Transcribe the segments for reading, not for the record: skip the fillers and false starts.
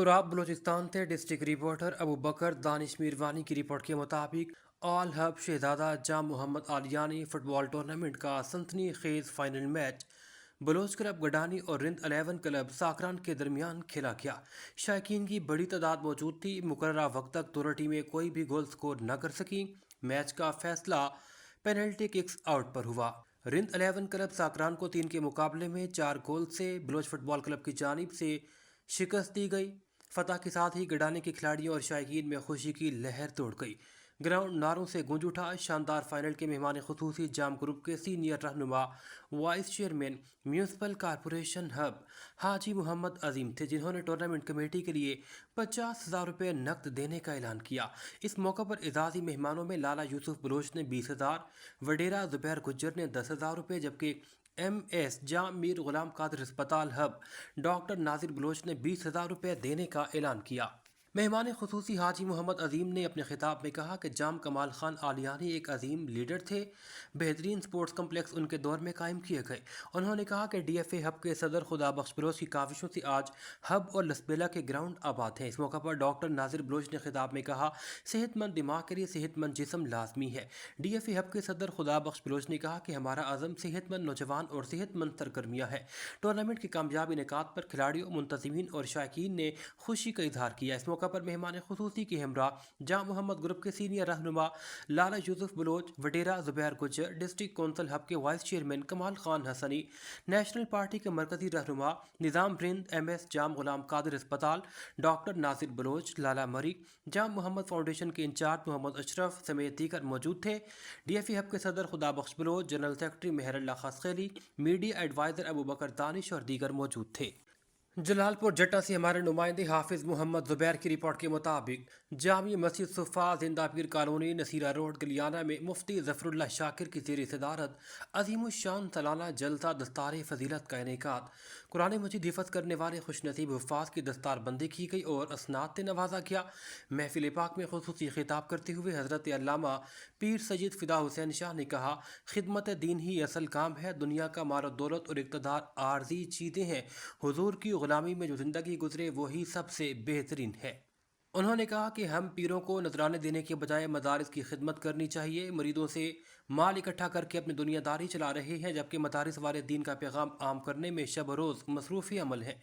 सोराब बलूचिस्तान से district reporter Abu Bakar Danish Mirwani की report के मुताबिक all Hub Shahzada Jam Mohammad Aliani football tournament का सनसनी खेज final match Baloch club Gadani और रिंद 11 क्लब साकरान के दरमियान खेला गया। शायकीन की बड़ी तादाद मौजूद थी। मुकर्ररा वक्त तक दोनों टीमें कोई भी गोल स्कोर न कर सकी। मैच का फैसला पेनल्टी किक्स आउट पर हुआ। रिंद 11 क्लब साकरान को 3 के मुकाबले में 4 गोल से बलोच फुटबॉल क्लब की जानिब से शिकस्त दी गई। फतह के साथ ही गडानी के खिलाड़ियों और शायकीन में खुशी की लहर दौड़ गई। ग्राउंड नारों से गूंज उठा। शानदार फाइनल के मेहमान खुसूसी जाम ग्रुप के सीनियर रहनुमा vice chairman municipal corporation Hub Haji Mohammad Azeem थे, जिन्होंने टूर्नामेंट कमेटी के लिए 50,000 रुपये नकद देने का ऐलान किया। इस मौके पर एजाजी मेहमानों में लाला यूसुफ बलोच ने 20,000, वडेरा जुबैर गुज्जर ने 10,000 रुपये, जबकि MS जाम मीर गुलाम कादिर अस्पताल हब डॉक्टर नाजिर बलोच ने 20,000 रुपये देने का ऐलान किया। मेहमान खुसूसी हाजी मोहम्मद अजीम ने अपने खिताब में कहा कि जाम कमाल खान आलियानी एक अजीम लीडर थे। बेहतरीन स्पोर्ट्स कम्प्लेक्स उनके दौर में कायम किए गए। उन्होंने कहा कि DFA हब के सदर खुदा बख्श बलोच की काविशों से आज हब और लसबेला के ग्राउंड आबाद हैं। इस मौका पर डॉक्टर नाजिर बलोच ने खिताब में कहा, सेहतमंद दिमाग के लिए सेहतमंद जिस्म लाजमी है। DFA हब के सदर खुदा बख्श बलोच ने कहा कि हमारा आज़म सेहतमंद नौजवान और सेहतमंद सरगर्मियाँ है। टूर्नामेंट के कामयाब इनेकाद पर खिलाड़ियों, मुंतज़मीन और शायकीन ने खुशी का इजहार किया। इस मौका पर मेहमान खुसूसी के हमरा जाम मोहम्मद ग्रुप के सीनियर रहनुमा लाला यूसुफ बलोच, वडेरा जुबैर गुज्जर, डिस्ट्रिक्ट कौंसल हब के vice chairman Kamal Khan Hasani, national party के मरकजी रहनुमा निज़ाम रिंद, MS जाम गुलाम कादिर अस्पताल डॉक्टर नासिर बलोच, लाला मरी, जाम मोहम्मद फाउंडेशन के इंचार्ज मोहम्मद अशरफ समेत दीगर मौजूद थे। DFA हब के सदर Khuda Bakhsh Baloch, general secretary Mehrullah Khaskheli, media adviser Abu Bakar Danish और दीगर मौजूद थे। जलालपुर जट्टा से हमारे नुमाइंदे हाफिज मोहम्मद जुबैर की रिपोर्ट के मुताबिक जामी मस्जिद सुफ़ा जिंदा पीर कॉलोनी नसीरा रोड गलियाना में मुफ्ती ज़फ़रुल्लाह शाकिर की ज़ेर सदारत अज़ीमुश्शान सालाना जलसा दस्तार फ़जीलत का इनेकाद। कुरान मजीद हिफ़्ज़ करने वाले खुशनसीब हुफ़्फ़ाज़ की दस्तार बंदी की गई और असनाद से नवाजा गया। महफिल पाक में खुसूसी खिताब करते हुए हज़रत अल्लामा पीर सैयद फ़िदा हुसैन शाह ने कहा, खिदमत दीन ही असल काम है। दुनिया का मारो दौलत और इक़्तिदार आर्जी चीज़ें हैं। हुजूर की गुलामी में जो ज़िंदगी गुजरे वही सबसे बेहतरीन है। उन्होंने कहा कि हम पीरों को नजराने देने के बजाय मदारिस की खिदमत करनी चाहिए। मरीदों से माल इकट्ठा करके अपनी दुनियादारी चला रहे हैं, जबकि मदारिस वाले दीन का पैगाम आम करने में शब रोज़ मसरूफ़ी अमल है।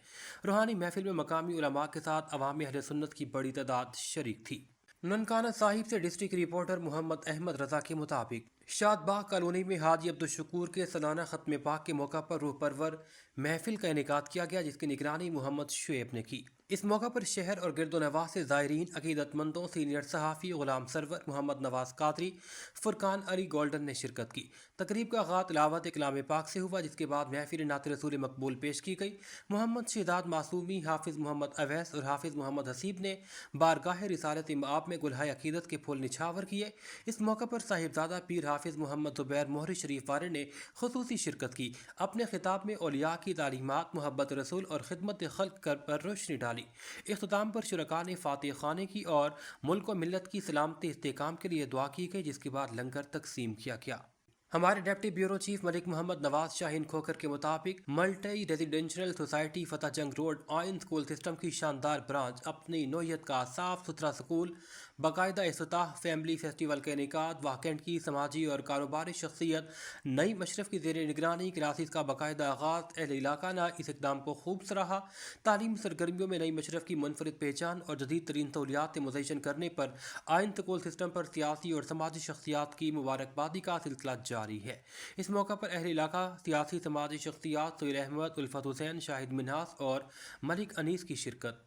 रूहानी महफिल में मकामी उलमा के साथ अवामी अहले सुन्नत की बड़ी तादाद शरीक थी। ननकाना साहिब से डिस्ट्रिक्ट रिपोर्टर मोहम्मद अहमद रजा के मुताबिक शादबाग कॉलोनी में हाजी अब्दुल शकूर के सालाना ख़त्म पाक के मौका पर रूह परवर महफिल का इनेकाद किया गया, जिसकी निगरानी मोहम्मद शुएब ने की। इस मौका पर शहर और गिरदोनवा से ज़ायरीन, अकीदतमंदों, सीनियर सहाफ़ी गुलाम सरवर, मोहम्मद नवाज कादरी, फुरकान अली गोल्डन ने शिरकत की। तकरीब का आगाज़ तिलावत कलाम पाक से हुआ, जिसके बाद महफिल नात रसूल मकबूल पेश की गई। मोहम्मद शहजाद मासूमी, हाफिज़ मोहम्मद अवैस और हाफिज़ मोहम्मद हसीब ने बारगाह रिसालत इमाम में गुलहाय अकीदत के फूल निछावर किए। इस मौके पर साहिबजादा पीर हाफिज़ मोहम्मद जुबैर मोहरी शरीफ वाले ने खुसूसी शिरकत की। अपने खिताब में औलिया की तालीमात, मोहब्बत रसूल और खिदमत खल्क कर पर रोशनी डाली। इख्तिताम पर शुरका ने फातिह खाने की और मुल्क व मिल्लत की सलामती इस्तेकाम के लिए दुआ की गई, जिसके बाद लंगर तकसीम किया गया। हमारे deputy bureau chief Malik Mohammad Nawaz Shaheen Khokhar के मुताबिक मल्टी रेजिडेंशियल सोसाइटी फतेह जंग रोड आइन स्कूल सिस्टम की शानदार ब्रांच अपनी नोयत का साफ सुथरा स्कूल, बाकायदा इफ्तिताह, फैमिली फेस्टिवल के इनेकाद, वाकंड की समाजी और कारोबारी शख्सियत, नई मशरफ की जेर निगरानी क्लासेस का बाकायदा आगाज़। अहल इलाका ने इस इकदाम को खूब सराहा। तालीम सरगर्मियों में नई मशरफ की मुनफरिद पहचान और जदीद तरीन सहूलियात मुज़य्यन करने पर आइन स्कूल सिस्टम पर सियासी और समाजी शख्सियात की मुबारकबादी का सिलसिला जारी है। इस मौका पर अहल इलाका, सियासी समाजी शख्सियात सुहेल अहमद, उल्फत हुसैन, शाहिद मिन्हास और मलिक अनीस की शिरकत।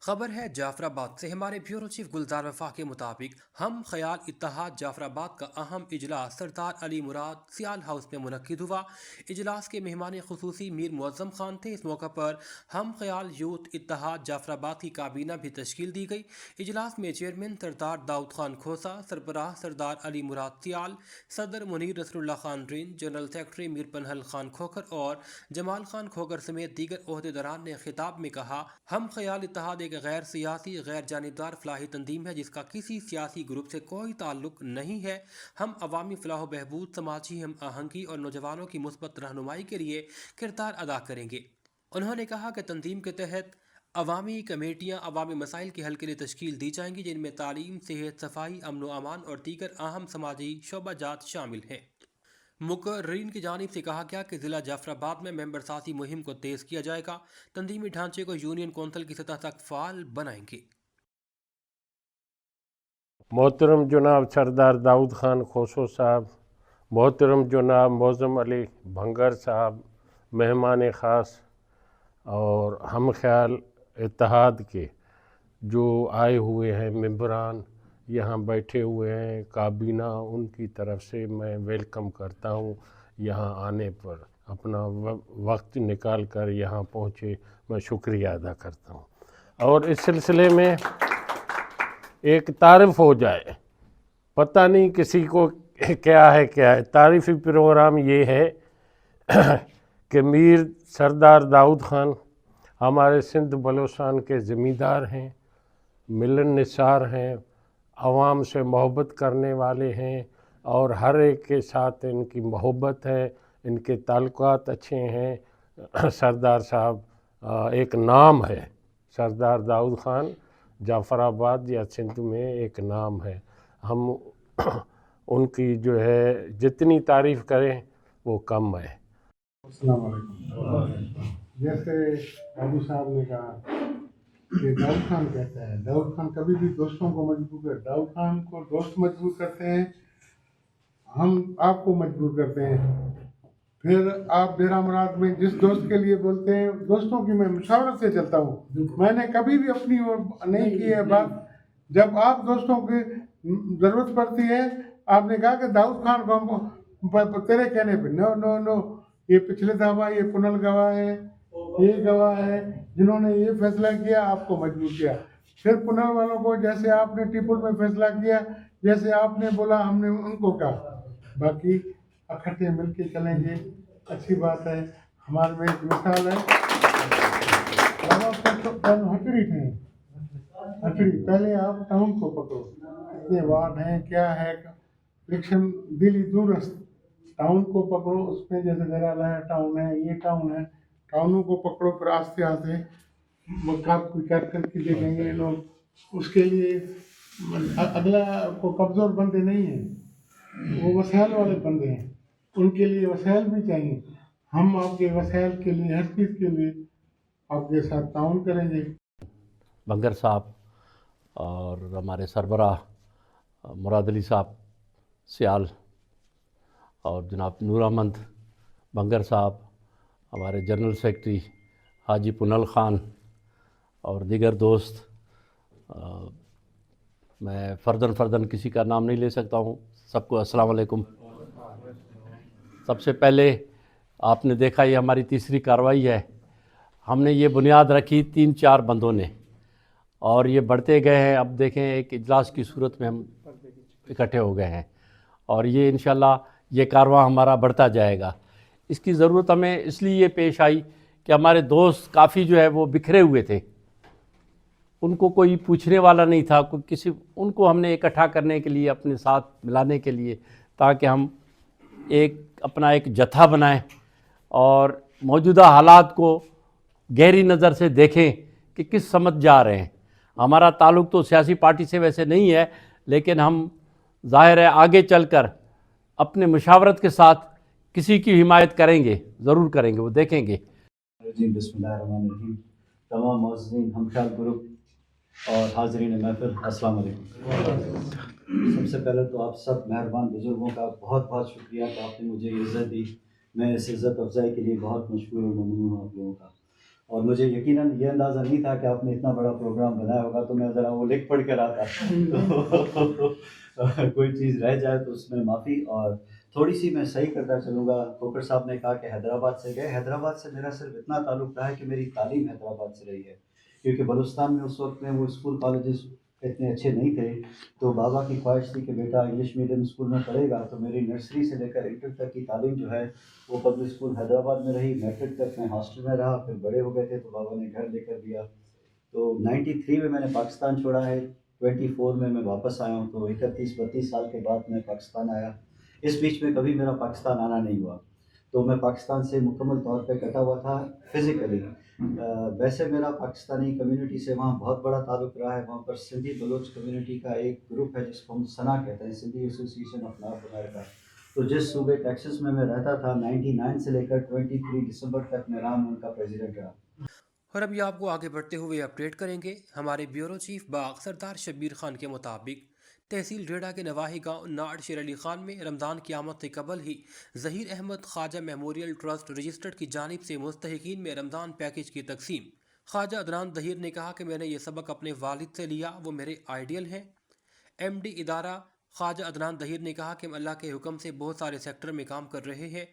खबर है जाफराबाद से। हमारे ब्यूरो चीफ गुलजार वफा के मुताबिक हम ख्याल इत्तेहाद जाफराबाद का अहम इजलास सरदार अली मुराद सियाल हाउस में मुनक्किद हुआ। इजलास के मेहमान खुसूसी मीर मुअज्जम खान थे। इस मौका पर हम ख्याल यूथ इत्तेहाद जाफराबाद की काबीना भी तश्कील दी गई। इजलास में चेयरमैन सरदार दाऊद खान खोसा, सरबराह सरदार अली मुराद सियाल, सदर मुनीर रसूलुल्लाह खान रिंद, जनरल सेक्रेटरी मीर पनहल खान खोकर और जमाल खान खोकर समेत दीगर ओहदेदारान ने खिताब में कहा, हम ख्याल इत्तेहाद एक गैर सियासी, गैर जानिबदार फलाही तंजीम है जिसका किसी सियासी ग्रुप से कोई ताल्लुक नहीं है। हम अवामी फलाह बहबूद, समाजी हम आहंगी और नौजवानों की मुस्बत रहनुमाई के लिए किरदार अदा करेंगे। उन्होंने कहा कि तंजीम के तहत عوامی کمیٹیاں عوامی مسائل کے حل کے لیے تشکیل دی جائیں گی، جن میں تعلیم، صحت، صفائی، امن و امان اور دیگر اہم سماجی شعبہ جات شامل ہیں۔ مقررین کی جانب سے کہا گیا کہ ضلع جعفر آباد میں ممبر سازی مہم کو تیز کیا جائے گا، تنظیمی ڈھانچے کو یونین کونسل کی سطح تک فعال بنائیں گے۔ محترم جناب سردار داؤد خان خوسو صاحب، محترم جناب معظم علی بھنگر صاحب، مہمان خاص اور ہم خیال اتحاد کے جو آئے ہوئے ہیں ممبران یہاں بیٹھے ہوئے ہیں کابینہ، ان کی طرف سے میں ویلکم کرتا ہوں یہاں آنے پر، اپنا وقت نکال کر یہاں پہنچے، میں شکریہ ادا کرتا ہوں۔ اور اس سلسلے میں ایک تعارف ہو جائے، پتہ نہیں کسی کو کیا ہے تعریفی پروگرام یہ ہے کہ میر سردار داؤد خان ہمارے سندھ بلوچستان کے زمیندار ہیں، ملن نثار ہیں، عوام سے محبت کرنے والے ہیں اور ہر ایک کے ساتھ ان کی محبت ہے، ان کے تعلقات اچھے ہیں۔ سردار صاحب ایک نام ہے، سردار داؤد خان جعفر آباد یا سندھ میں ایک نام ہے، ہم ان کی جو ہے جتنی تعریف کریں وہ کم ہے۔ السلام علیکم۔ جیسے ابو صاحب نے کہا کہ داؤد خان کہتا ہے، داؤد خان کبھی بھی دوستوں کو مجبور کرتے، داؤد خان کو دوست مجبور کرتے ہیں، ہم آپ کو مجبور کرتے ہیں۔ پھر آپ ڈیرہ مراد میں جس دوست کے لیے بولتے ہیں، دوستوں کی میں مشاورت سے چلتا ہوں، میں نے کبھی بھی اپنی اور نہیں کی ہے بات۔ جب آپ دوستوں کی ضرورت پڑتی ہے، آپ نے کہا کہ داؤد خان کو ہم تیرے کہنے پہ نو نو نو، یہ پچھلے دفعہ یہ پنل گواہ ہے، یہ گواہ ہے جنہوں نے یہ فیصلہ کیا، آپ کو مجبور کیا۔ پھر پنل والوں کو جیسے آپ نے ٹیپل میں فیصلہ کیا، جیسے آپ نے بولا ہم نے ان کو کہا۔ باقی اکٹھے مل کے چلیں گے، اچھی بات ہے۔ ہمارے میں ایک مثال ہے، ہٹڑی تھے، ہٹڑی پہلے آپ ٹاؤن کو پکڑو، کتنے وارڈ ہیں کیا ہے، الیکشن دلی دورست، ٹاؤن کو پکڑو، اس میں جیسے دیرالہ ٹاؤن ہے، یہ ٹاؤن ہے، ٹاؤنوں کو پکڑو، پھر آستے آستے کوئی کارکردگی دیکھیں گے لوگ۔ اس کے لیے اگلا کو کمزور بندے نہیں ہیں، وہ وسائل والے بندے ہیں، ان کے لیے وسائل بھی چاہیے۔ ہم آپ کے وسائل کے لیے، ہر چیز کے لیے آپ کے ساتھ تعاون کریں گے۔ بنگر صاحب اور ہمارے سربراہ مراد علی صاحب سیال اور جناب نور احمد بنگر صاحب، ہمارے جنرل سیکرٹری حاجی پنل خان اور دیگر دوست، میں فرداً کسی کا نام نہیں لے سکتا ہوں، سب کو السلام علیکم۔ سب سے پہلے آپ نے دیکھا یہ ہماری تیسری کارروائی ہے، ہم نے یہ بنیاد رکھی 3-4 بندوں نے اور یہ بڑھتے گئے ہیں۔ اب دیکھیں ایک اجلاس کی صورت میں ہم اکٹھے ہو گئے ہیں اور یہ انشاءاللہ یہ کاررواں ہمارا بڑھتا جائے گا۔ اس کی ضرورت ہمیں اس لیے پیش آئی کہ ہمارے دوست کافی جو ہے وہ بکھرے ہوئے تھے، ان کو کوئی پوچھنے والا نہیں تھا، ان کو ہم نے اکٹھا کرنے کے لیے، اپنے ساتھ ملانے کے لیے، تاکہ ہم اپنا ایک جتھا بنائیں اور موجودہ حالات کو گہری نظر سے دیکھیں کہ کس سمت جا رہے ہیں۔ ہمارا تعلق تو سیاسی پارٹی سے ویسے نہیں ہے، لیکن ہم ظاہر ہے آگے چل کر اپنے مشاورت کے ساتھ کسی کی حمایت کریں گے، ضرور کریں گے، وہ دیکھیں گے۔ بسم اللہ الرحمن الرحیم۔ تمام معززین ہمخیال گروپ اور حاضرین محفل، السلام علیکم۔ سب سے پہلے تو آپ سب مہربان بزرگوں کا بہت بہت شکریہ کہ آپ نے مجھے یہ عزت دی، میں اس عزت افزائی کے لیے بہت مشکور اور ممنون ہوں آپ لوگوں کا۔ اور مجھے یقیناً یہ اندازہ نہیں تھا کہ آپ نے اتنا بڑا پروگرام بنایا ہوگا، تو میں ذرا وہ لکھ پڑھ کر آتا کوئی چیز رہ جائے تو اس میں معافی۔ اور تھوڑی سی میں صحیح کرتا چلوں گا، کوکر صاحب نے کہا کہ حیدرآباد سے گئے، حیدرآباد سے میرا صرف اتنا تعلق رہا ہے کہ میری تعلیم حیدرآباد سے رہی ہے، کیونکہ بلوچستان میں اس وقت میں وہ اسکول کالجز اتنے اچھے نہیں تھے، تو بابا کی خواہش تھی کہ بیٹا انگلش میڈیم اسکول میں پڑھے گا، تو میری نرسری سے لے کر انٹر تک کی تعلیم جو ہے وہ پبلک اسکول حیدرآباد میں رہی۔ میٹرک تک میں ہاسٹل میں رہا، پھر بڑے ہو گئے تھے تو بابا نے گھر لے کر دیا۔ تو 93 میں نے پاکستان چھوڑا ہے، 24 میں واپس آیا ہوں، تو 31-32 سال کے بعد میں پاکستان آیا۔ اس بیچ میں کبھی میرا پاکستان آنا نہیں ہوا، تو میں پاکستان سے مکمل طور پہ کٹا ہوا تھا فزیکلی، वैसे मेरा पाकिस्तानी कम्युनिटी से वहाँ बहुत बड़ा ताल्लुक़ रहा है। वहाँ पर सिंधी बलोच कम्युनिटी का एक ग्रुप है जिसको हम सना कहते हैं, Sindhi association of north America. तो जिस सूबे टेक्सास में मैं रहता था 99 से लेकर 23 दिसंबर तक मैं रहा, उनका प्रेसिडेंट रहा। और अभी आपको आगे बढ़ते हुए अपडेट करेंगे हमारे ब्यूरो चीफ बाग सरदार शब्बीर खान के मुताबिक तहसील रेडा के नवाही गांव नाड़ शेर अली खान में रमज़ान की आमद से कबल ही Zaheer Ahmed Khawaja memorial trust registered की जानिब से मुस्तहिकीन में रमज़ान पैकेज की तकसीम। ख्वाजा अदनान ज़हीर ने कहा कि मैंने ये सबक अपने वालिद से लिया, वो मेरे आइडियल हैं। MD इदारा ख्वाजा अदनान ज़हीर ने कहा कि हम अल्लाह के हुक्म से बहुत सारे सेक्टर में काम कर रहे हैं,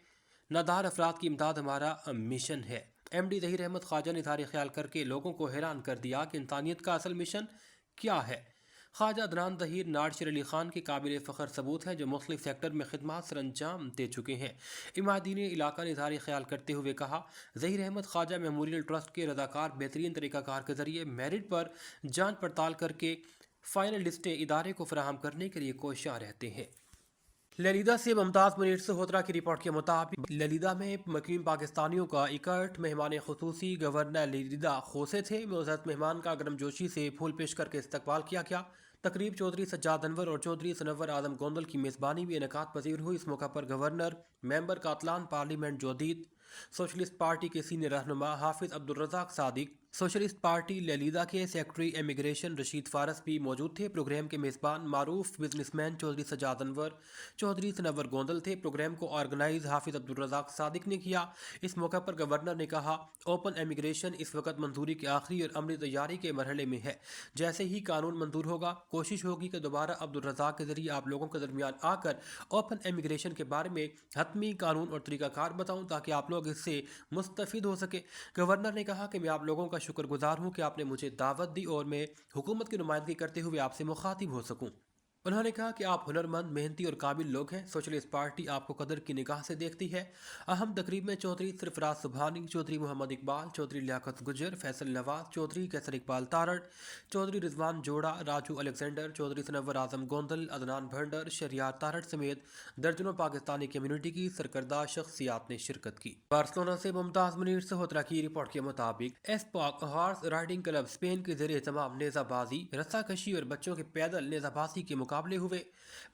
नादार अफराद की इमदाद हमारा मिशन है। MD ज़हीर अहमद ख्वाजा ने इज़हार ख्याल करके लोगों को हैरान कर दिया कि इंसानियत का असल मिशन क्या है। ख्वाजा अदनान ज़हीर नाड़ शेर अली खान के काबिल फ़ख्र सबूत हैं जो मुख्तलिफ सेक्टर में खिदमत सर अंजाम दे चुके हैं। इमादीन इलाका ने इज़हार ख्याल करते हुए कहा, ज़हीर अहमद ख्वाजा मेमोरियल ट्रस्ट के रज़ाकार बेहतरीन तरीक़ाकार के ज़रिए मेरिट पर जांच पड़ताल करके फ़ाइनल लिस्टें इदारे को फराहम करने के लिए कोशियाँ रहते हैं। ललीदा से मुमताज़ मुनीर सहोत्रा की रिपोर्ट के मुताबिक ललीदा में मुकीम पाकिस्तानियों का इकट्ठ मेहमान खुसूसी गवर्नर ललीदा खोसे थे। मुअज़्ज़ज़ मेहमान का गर्मजोशी से फूल पेश करके इस्तकबाल किया गया। तकरीब चौधरी सज्जाद अनवर और चौधरी सनवर आदम गोंदल की मेज़बानी में इनेकात पजीर हुई। इस मौका पर गवर्नर, मेंबर कातलान पार्लियामेंट जोदीद, सोशलिस्ट पार्टी के सीनियर रहनुमा Hafiz Abdul Razzaq Sadiq, socialist party Lleida के सेक्रेटरी इमिग्रेशन रशीद फारस भी मौजूद थे। प्रोग्राम के मेज़बान मारूफ बिजनेसमैन चौधरी सज्जाद अनवर, चौधरी सनवर गोंदल थे। प्रोग्राम को ऑर्गेनाइज हाफिज़ अब्दुल रज़ाक सादिक ने किया। इस मौका पर गवर्नर ने कहा, ओपन इमिग्रेशन इस वक्त मंजूरी की आखिरी और अमली तैयारी के मरहले में है। जैसे ही कानून मंजूर होगा, कोशिश होगी कि दोबारा अब्दुल रज़ाक के ज़रिए आप लोगों के दरमियान आकर ओपन इमिग्रेशन के बारे में हतमी कानून और तरीक़ाकार बताऊँ ताकि आप लोग इससे मुस्तफ़िद हो सके। गवर्नर ने कहा कि मैं आप लोगों का शुक्रगुजार हूँ कि आपने मुझे दावत दी और मैं हुकूमत की नुमाइंदगी करते हुए आपसे मुखातिब हो सकूँ। उन्होंने कहा कि आप हुनरमंद, मेहनती और काबिल लोग हैं। सोशलिस्ट पार्टी आपको कदर की निगाह से देखती है। अहम तकरीब में चौधरी सरफराज सुबहानी, चौधरी मोहम्मद इकबाल, चौधरी लियाकत गुजर, फैसल नवाज, चौधरी कैसर इकबाल तारड़, चौधरी रिजवान जोड़ा, राजू अलेक्जेंडर, चौधरी सनवर आजम गोंदल, अदनान भंडर, शरियार तारड़ समेत दर्जनों पाकिस्तानी कम्युनिटी की सरकर्दा शख्सियात ने शिरकत की। बार्सिलोना से मुमताज़ मुनीर सहोत्रा की रिपोर्ट के मुताबिक एस्पाक हॉर्स राइडिंग क्लब स्पेन के ज़रिए तमाम नेज़ाबाजी, रस्साकशी और बच्चों के पैदल नेज़ाबाजी के मुकाबले हुए।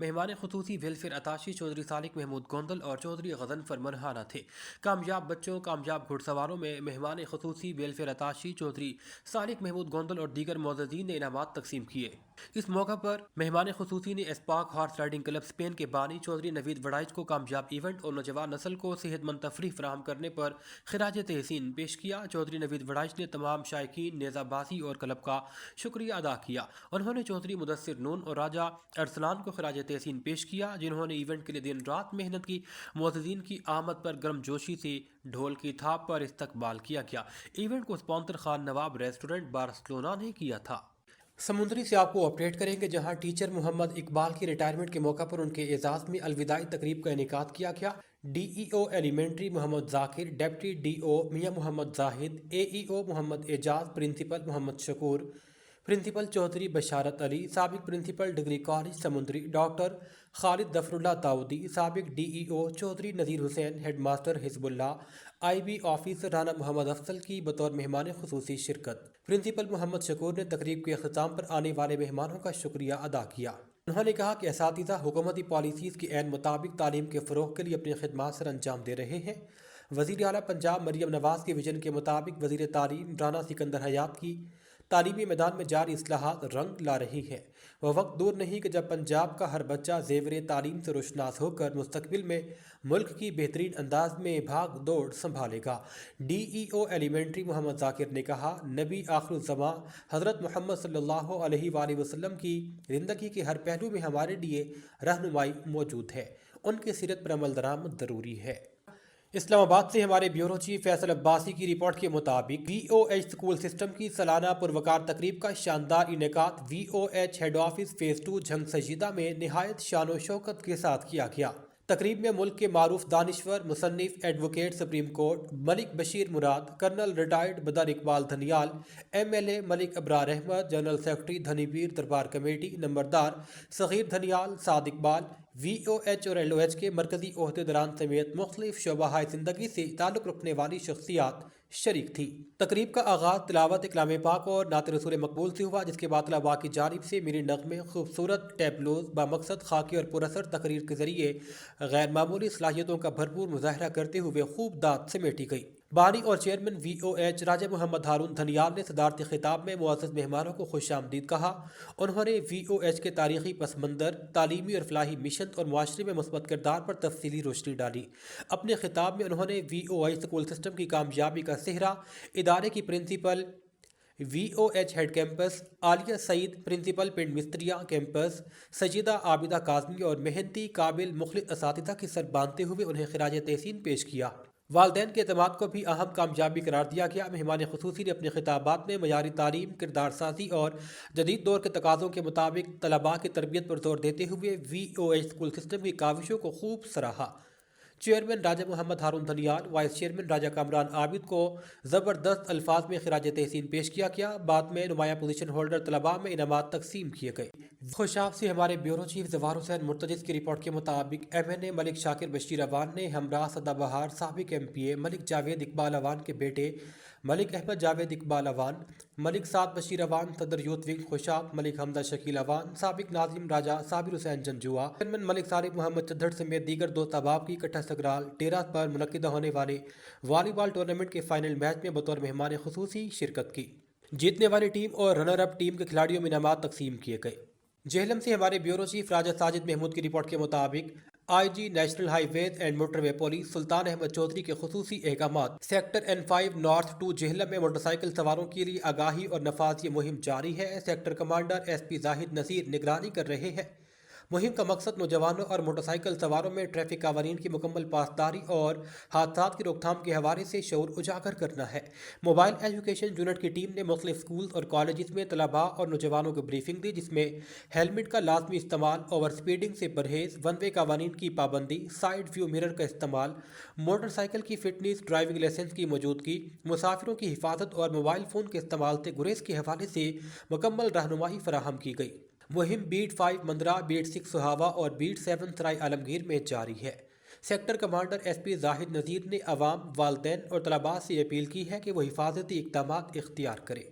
मेहमान खुसूसी वेलफेयर अताशी चौधरी सालिक महमूद गोंदल और चौधरी गजनफर मरहाना थे। कामयाब बच्चों, कामयाब घुड़सवारों में मेहमान खुसूसी वेलफेयर अताशी चौधरी सालिक महमूद गोंदल और दीगर मोअज़्ज़ज़ीन ने इनामात तकसीम किए। इस मौका पर मेहमान खुसूसी ने एस्पाक हॉर्स राइडिंग क्लब स्पेन के बानी चौधरी नवीद वड़ाइच को कामयाब इवेंट और नौजवान नस्ल को सेहतमंद तफरीह फराहम करने पर खिराज तहसीन पेश किया। चौधरी नवीद वड़ाइच ने तमाम शायकीन, नेज़ाबाजी और क्लब का शुक्रिया अदा किया। उन्होंने चौधरी मुदस्सिर नून और राजा अरसलान को खिराज तहसीन पेश किया जिन्होंने इवेंट के लिए दिन रात मेहनत की। मुअज़्ज़ज़ीन की आमद पर गर्मजोशी से ढोल की थाप पर इस्तकबाल किया गया। इवेंट को स्पॉन्सर खान नवाब रेस्टोरेंट बार्सिलोना ने किया था। समुंदरी से आपको अपडेट करेंगे जहां टीचर मोहम्मद इकबाल की रिटायरमेंट के मौका पर उनके एजाज़ में अलविदाई तकरीब का इनेकाद किया गया। DEO elementary Mohammad Zakir, deputy DO Mian Mohammad Zahid, AEO Mohammad Ejaz, principal Mohammad Shakoor, principal Chaudhry Basharat Ali, साबिक principal degree college Samundri doctor Khalid Zafarullah Daudi, साबिक DEO Chaudhry Nazir Hussain, headmaster Hizbullah, IB officer Rana Mohammad Afzal की बतौर मेहमान खुसूसी शिरकत। प्रिंसिपल मोहम्मद शकूर ने तकरीब के अख्ताम पर आने वाले मेहमानों का शुक्रिया अदा किया। उन्होंने कहा कि असातिज़ा हुकूमती पॉलिसीज़ के ऐन मुताबिक तालीम के फ़रोग़ के लिए अपनी खिदमत सर अंजाम दे रहे हैं। वज़ीर आला पंजाब मरियम नवाज़ के विजन के मुताबिक वज़ीर तालीम राना सिकंदर हयात की तालीमी मैदान में जारी इस्लाहात रंग ला रही हैं। वह वक्त दूर नहीं कि जब पंजाब का हर बच्चा ज़ेवर तालीम से रोशनास होकर मुस्तकबिल में मुल्क की बेहतरीन अंदाज में भाग दौड़ संभालेगा। DEO एलिमेंट्री मोहम्मद जाकिर ने कहा, नबी आखिरुज़्ज़मां हज़रत मोहम्मद सल्लल्लाहु अलैहि वसल्लम की ज़िंदगी के हर पहलू में हमारे लिए रहनुमाई मौजूद है। उनकी सीरत पर अमल दरामद ज़रूरी है। इस्लामाबाद से हमारे ब्यूरो चीफ फैसल अब्बासी की रिपोर्ट के मुताबिक VOH स्कूल सिस्टम की सालाना पुरवकार तकरीब का शानदार इनेकाद VOH head office phase 2 Jhang सजीदा में निहायत शान शौकत के साथ किया गया। तकरीब में मुल्क के मारूफ दानिश्वर, मुसन्निफ, advocate supreme court Malik Bashir Murad, colonel retired Badar Iqbal Dhanial, MLA Malik Abrar Ahmed, general secretary Dhanivir Darbar committee नंबरदार सग़ीर धनियाल, साद इकबाल, VOH और LOH के मरकज़ी ओहदेदारान समेत मुख्तलिफ शोबाहाए ज़िंदगी से ताल्लुक़ रखने वाली शख्सियात शरीक थी। तकरीब का आगाज़ तिलावत कलाम पाक और नात रसूल मकबूल से हुआ, जिसके बाद तलबा की जानिब से मीरी नग़मे, खूबसूरत टैबलोज, बामकसद खाकी और पुरअसर तकरीर के ज़रिए गैर मामूली सलाहियतों का भरपूर मुजाहरा करते हुए खूब दाद समेटी गई। बानी और चेयरमैन VOH राजा मोहम्मद हारून धनियाल ने सदारती खिताब में मुअज़्ज़ज़ मेहमानों को खुशामदीद कहा। उन्होंने VOH के तारीख़ी पस मंज़र, तालीमी और फलाही मिशन और मुआशरे में मुस्बत किरदार पर तफसीली रोशनी डाली। अपने खिताब में उन्होंने VOH स्कूल सिस्टम की कामयाबी का सेहरा, इदारे की principal VOH head campus Aliya Saeed, principal Pind Mistriya campus Sajida Abida Kazmi और मेहनती काबिल मुखलिस असातिज़ा की सर बांधते हुए उन्हें खिराज तहसीन पेश किया। वालदैन के एतमाद को भी अहम कामयाबी करार दिया गया। मेहमान खुसूसी ने अपने खिताबात में मयारी तालीम, किरदार साजी और जदीद दौर के तकाज़ों के मुताबिक तलबा की तरबियत पर जोर देते हुए VOH स्कूल सिस्टम की काविशों को खूब सराहा। चेयरमैन राजा मोहम्मद हारून धनियाल, वाइस चेयरमैन राजा कामरान आबिद को ज़बरदस्त अल्फाज में खिराज तहसीन पेश किया गया। बाद में नुमाया पोजीशन होल्डर तलबा में इनामात तकसीम किए गए। खुशाब से हमारे ब्यूरो चीफ ज़फ़र हुसैन मुर्तज़िज़ की रिपोर्ट के मुताबिक MNA मलिक शाकिर बशीर अवान ने हमरा सदाबहार साबिक MPA मलिक जावेद इकबाल अवान के बेटे मलिक अहमद जावेद इकबाल अवान, मलिक साद बशीर अवान सदर यूथ विंग खुशाब, मलिक हमदा शकील अवान, साबिक नाजिम राजा साबिर हुसैन जंजुआ, चेयरमैन मलिक सारिफ मोहम्मद चद्दड़ समेत दीगर दोस्त अहबाब की इकट्ठा सगराल डेरा पर मुनक्किद होने वाले वॉलीबॉल टूर्नामेंट के फाइनल मैच में बतौर मेहमान खुसूसी शिरकत की। जीतने वाली टीम और रनर अप टीम के खिलाड़ियों में इनामात तकसीम किए गए। जेहलम से हमारे ब्यूरो चीफ राजा साजिद महमूद की रिपोर्ट के मुताबिक IG national highways and motorway police Sultan Ahmed Chaudhry के खुसूसी अहकामात सेक्टर N5 नॉर्थ 2 जेहलम में मोटरसाइकिल सवारों के लिए आगाही और नफाजी मुहिम जारी है। Sector commander SP Zahid Naseer निगरानी कर रहे हैं। मुहिम का मकसद नौजवानों और मोटरसाइकिल सवारों में ट्रैफिक कानून की मुकम्मल पासदारी और हादसा की रोकथाम के हवाले से शऊर उजागर करना है। मोबाइल एजुकेशन यूनिट की टीम ने मुख्तलिफ स्कूल और कॉलेज में तलबा और नौजवानों को ब्रीफिंग दी, जिसमें हेलमेट का लाजमी इस्तेमाल, ओवर स्पीडिंग से परहेज, वन वे कानून की पाबंदी, साइड व्यू मिरर का इस्तेमाल, मोटरसाइकिल की फिटनेस, ड्राइविंग लाइसेंस की मौजूदगी, मुसाफिरों की हिफाजत और मोबाइल फ़ोन के इस्तेमाल से गुरेज के हवाले से मुकम्मल रहनुमाई फराहम की गई। मुहिम बीट 5 मंदरा, बीट 6 सुहावा और बीट 7 सराय आलमगीर में जारी है। सेक्टर कमांडर SP जाहिद नज़ीर ने अवाम, वालदैन और तलबा से अपील की है कि वो हिफाजती इक़दामात इख्तियार करें।